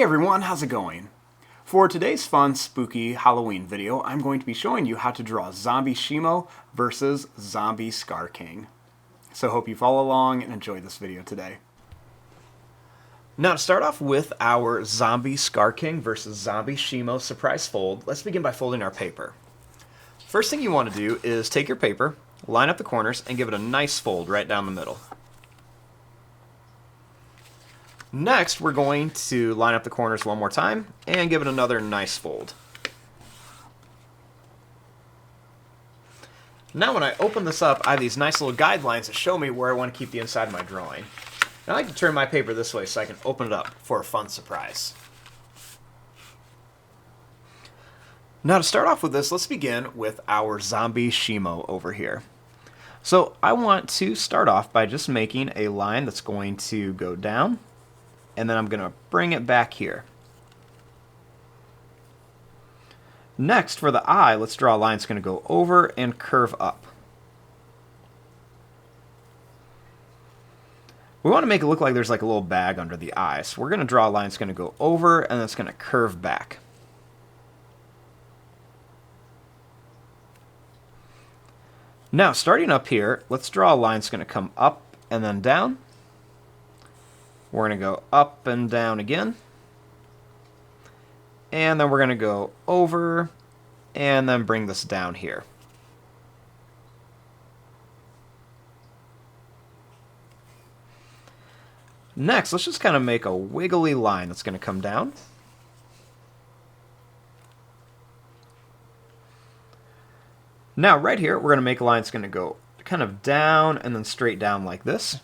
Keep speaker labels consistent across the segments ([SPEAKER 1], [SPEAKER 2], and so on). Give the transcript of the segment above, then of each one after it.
[SPEAKER 1] Hey everyone, how's it going? For today's fun, spooky Halloween video, I'm going to be showing you how to draw Zombie Shimo versus Zombie Skar King. So hope you follow along and enjoy this video today. Now to start off with our Zombie Skar King versus Zombie Shimo surprise fold, let's begin by folding our paper. First thing you want to do is take your paper, line up the corners, and give it a nice fold right down the middle. Next, we're going to line up the corners one more time and give it another nice fold. Now when I open this up, I have these nice little guidelines that show me where I want to keep the inside of my drawing. And I like to turn my paper this way so I can open it up for a fun surprise. Now to start off with this, let's begin with our Zombie Shimo over here. So I want to start off by just making a line that's going to go down, and then I'm going to bring it back here. Next, for the eye, let's draw a line that's going to go over and curve up. We want to make it look like there's like a little bag under the eye, so we're going to draw a line that's going to go over and then it's going to curve back. Now, starting up here, let's draw a line that's going to come up and then down. We're going to go up and down again. And then we're going to go over and then bring this down here. Next, let's just kind of make a wiggly line that's going to come down. Now, right here, we're going to make a line that's going to go kind of down and then straight down like this,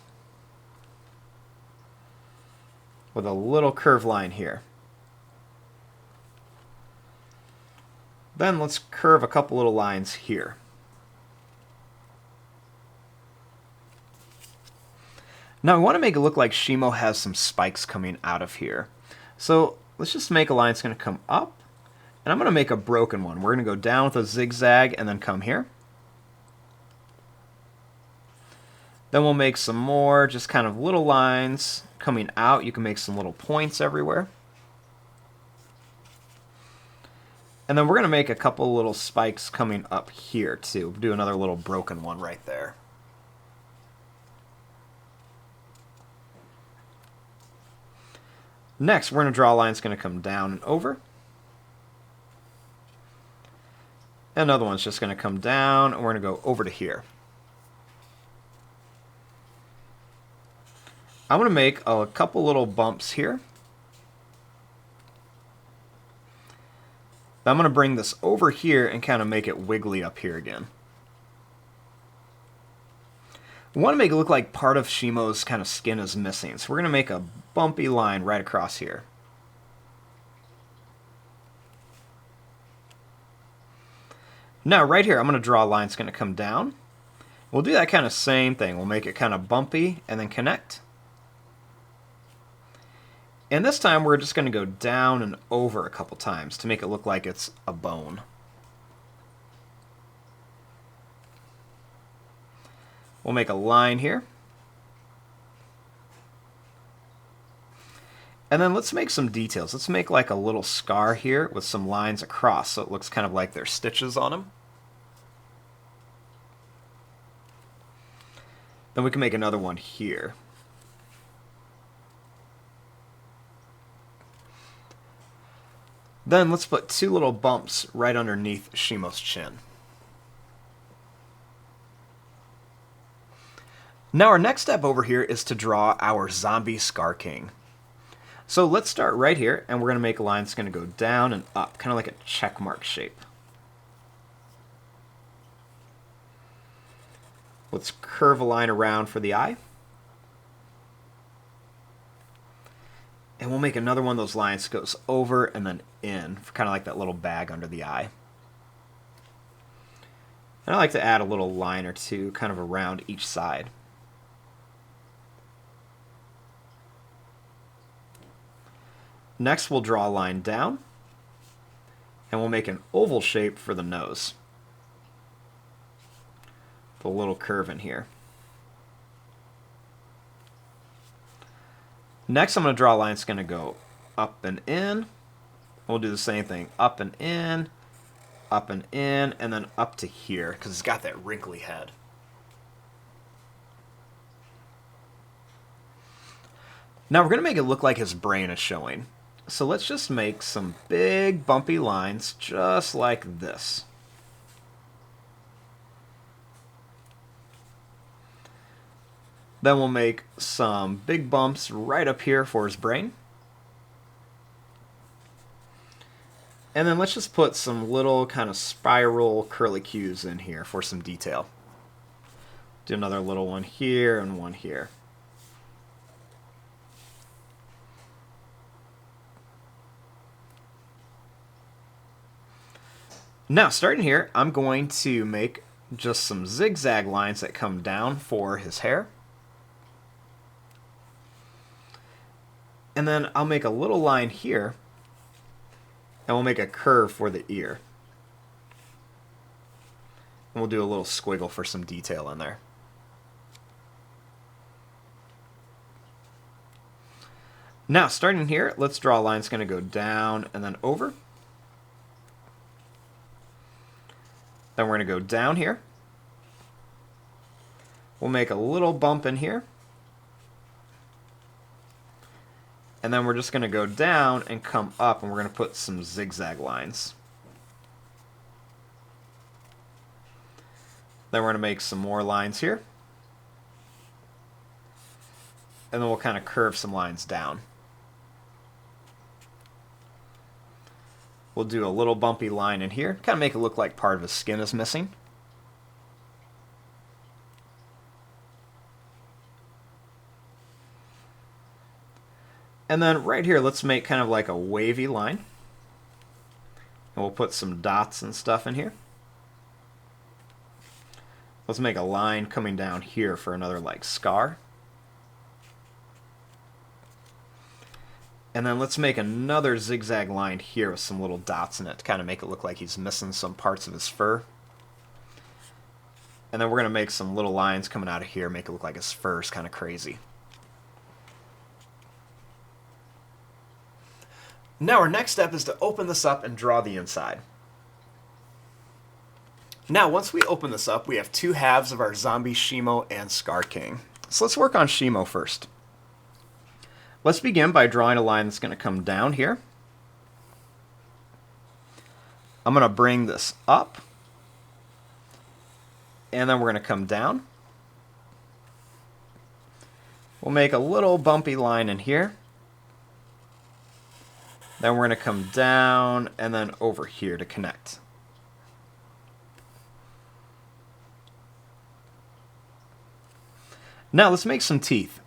[SPEAKER 1] with a little curved line here. Then let's curve a couple little lines here. Now we want to make it look like Shimo has some spikes coming out of here. So let's just make a line that's going to come up, and I'm going to make a broken one. We're going to go down with a zigzag and then come here. Then we'll make some more just kind of little lines coming out. You can make some little points everywhere. And then we're going to make a couple little spikes coming up here too. Do another little broken one right there. Next, we're going to draw a line that's going to come down and over. Another one's just going to come down, and we're going to go over to here. I'm going to make a couple little bumps here. I'm going to bring this over here and kind of make it wiggly up here again. We want to make it look like part of Shimo's kind of skin is missing, so we're going to make a bumpy line right across here. Now right here, I'm going to draw a line that's going to come down. We'll do that kind of same thing. We'll make it kind of bumpy and then connect. And this time we're just going to go down and over a couple times to make it look like it's a bone. We'll make a line here. And then let's make some details. Let's make like a little scar here with some lines across so it looks kind of like there's stitches on them. Then we can make another one here. Then let's put two little bumps right underneath Shimo's chin. Now our next step over here is to draw our Zombie Skar King. So let's start right here, and we're going to make a line that's going to go down and up, kind of like a check mark shape. Let's curve a line around for the eye. And we'll make another one of those lines that goes over and then in, kind of like that little bag under the eye. And I like to add a little line or two kind of around each side. Next, we'll draw a line down, and we'll make an oval shape for the nose. With a little curve in here. Next, I'm going to draw a line that's going to go
[SPEAKER 2] up and in. We'll do the same thing, up and in, and then up to here, because it's got that wrinkly head. Now we're going to make it look like his brain is showing. So let's just make some big bumpy lines just like this. Then we'll make some big bumps right up here for his brain. And then let's just put some little kind of spiral curlicues in here for some detail. Do another little one here and one here. Now, starting here, I'm going to make just some zigzag lines that come down for his hair. And then I'll make a little line here, and we'll make a curve for the ear. And we'll do a little squiggle for some detail in there. Now, starting here, let's draw a line that's going to go down and then over. Then we're going to go down here. We'll make a little bump in here. And then we're just going to go down and come up, and we're going to put some zigzag lines. Then we're going to make some more lines here. And then we'll kind of curve some lines down. We'll do a little bumpy line in here, kind of make it look like part of his skin is missing. And then right here, let's make kind of like a wavy line. And we'll put some dots and stuff in here. Let's make a line coming down here for another like scar. And then let's make another zigzag line here with some little dots in it to kind of make it look like he's missing some parts of his fur. And then we're going to make some little lines coming out of here, make it look like his fur is kind of crazy. Now our next step is to open this up and draw the inside. Now once we open this up, we have two halves of our Zombie Shimo and Skar King. So let's work on Shimo first. Let's begin by drawing a line that's going to come down here. I'm going to bring this up, and then we're going to come down. We'll make a little bumpy line in here. Then we're going to come down and then over here to connect. Now let's make some teeth.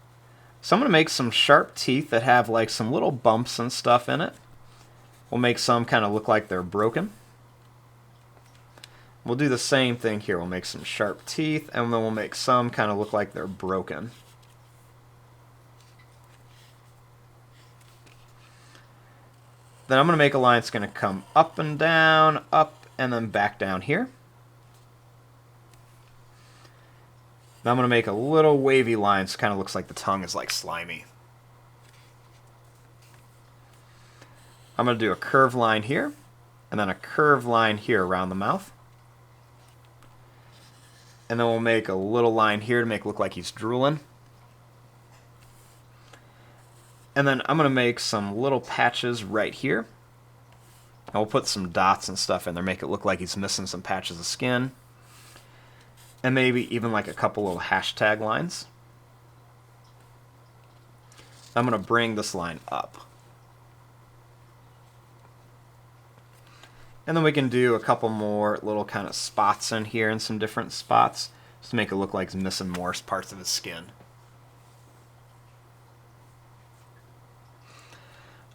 [SPEAKER 2] So I'm going to make some sharp teeth that have like some little bumps and stuff in it. We'll make some kind of look like they're broken. We'll do the same thing here. We'll make some sharp teeth, and then we'll make some kind of look like they're broken. Then I'm going to make a line that's going to come up and down, up, and then back down here. Now I'm going to make a little wavy line so it kind of looks like the tongue is like slimy. I'm going to do a curved line here, and then a curved line here around the mouth. And then we'll make a little line here to make it look like he's drooling. And then I'm going to make some little patches right here. And we'll put some dots and stuff in there, make it look like he's missing some patches of skin. And maybe even like a couple little hashtag lines. I'm going to bring this line up. And then we can do a couple more little kind of spots in here in some different spots, just to make it look like he's missing more parts of his skin.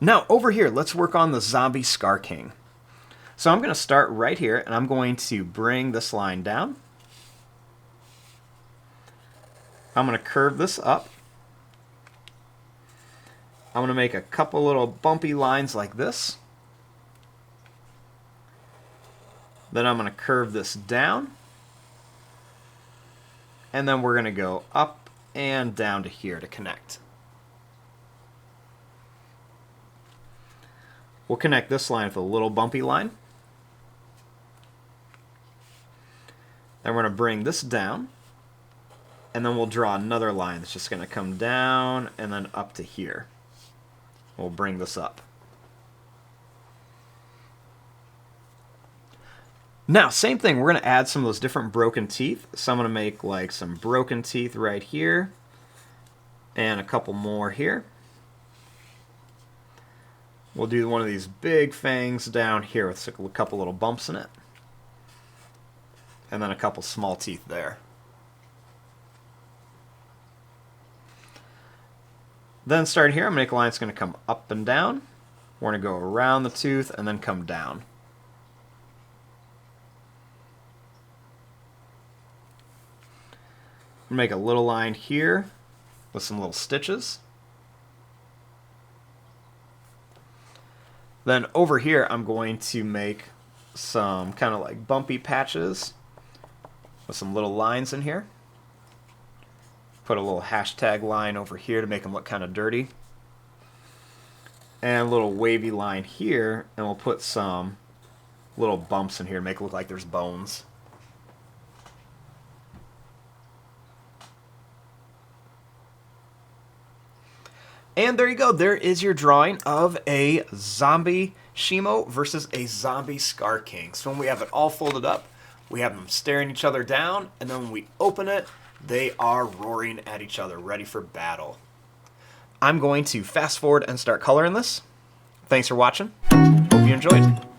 [SPEAKER 2] Now over here, let's work on the Zombie Skar King. So I'm going to start right here, and I'm going to bring this line down. I'm going to curve this up. I'm going to make a couple little bumpy lines like this. Then I'm going to curve this down. And then we're going to go up and down to here to connect. We'll connect this line with a little bumpy line. Then we're going to bring this down, and then we'll draw another line that's just going to come down and then up to here. We'll bring this up. Now, same thing, we're going to add some of those different broken teeth. So I'm going to make like some broken teeth right here, and a couple more here. We'll do one of these big fangs down here with a couple little bumps in it. And then a couple small teeth there. Then starting here, I'm going to make a line that's going to come up and down. We're going to go around the tooth and then come down. Make a little line here with some little stitches. Then over here, I'm going to make some kind of like bumpy patches with some little lines in here. Put a little hashtag line over here to make them look kind of dirty. And a little wavy line here, and we'll put some little bumps in here to make it look like there's bones. And there you go. There is your drawing of a zombie Shimo versus a zombie Skar King. So when we have it all folded up, we have them staring each other down, and then when we open it, they are roaring at each other, ready for battle. I'm going to fast forward and start coloring this. Thanks for watching. Hope you enjoyed.